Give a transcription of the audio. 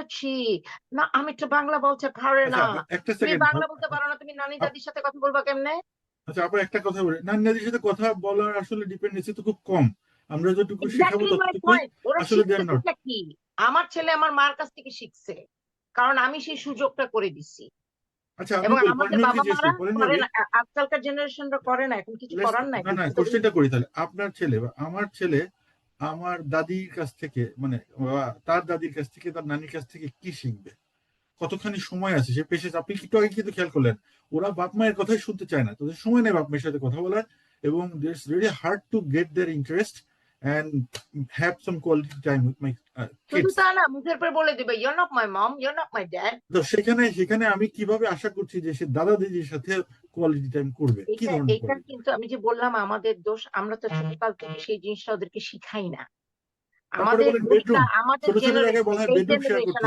বুঝেছি। না, আমি তো বাংলা বলতে পারে আচ্ছা না। একটা তুমি সেকেন্ড। বাংলা বলতে পারো না, তুমি নানি দাদির সাথে কথা বলবা কেমনে? আচ্ছা আপু একটা কথা বলি, নানি দাদির সাথে কথা বলার আসলে ডিপেন্ডেন্সি তো খুব কম। আমরা যতটুকু শেখাবো এক্সাক্টলি মাই ততটুকুই পয়েন্ট। ওরা আসলে দেন নট। শিখতেছেটা কি? আমার ছেলে আমার মার কাছ থেকে শিখছে। কারণ আমি সেই সুযোগটা করে দিছি। আচ্ছা আমি এবং বলি আমাদের পরেন ভাবি জিজ্ঞেস বাবা-মারা করি, পরেন করে ভাবি না। আজকালকার জেনারেশনরা করে না। এখন কিছু করার নাই। না না বুঝতে তো কোশ্চেনটা করি তাহলে, আপনার ছেলে বা আমার ছেলে আমার দাদির কাছ থেকে মানে তার দাদির কাছ থেকে তার নানির কাছ থেকে কি শিখবে? কতখানি সময় আছে সে পেশে? আপনি একটু আগে কিন্তু খেয়াল করলেন ওরা বাপ মায়ের কথাই শুনতে চায় না, তাদের সময় নেই বাপ মায়ের সাথে কথা বলার, এবং it's really hard to get their interest and have some quality time with my শুধু কিডস। তা না, মুখের পর বলে দিবে you are not my mom, you are not my dad. তো সেখানে সেখানে আমি কিভাবে আশা করছি যে সে দাদা দিদির সাথে কোয়ালিটি টাইম করবে, কি এটা ধরনের এটা কোয়ালিটি? কিন্তু আমি যে বললাম আমাদের দোষ। আমরা তো ছোটকাল থেকে সেই জিনিসটা ওদেরকে শিখাই না। তারপরে আমাদের বলেন দোষটা বেডরুম, আমাদের ছোট ছোট জায়গায় জেনারেশন, বলা হয় এই বেডরুম শেয়ার জেনারেশন করতে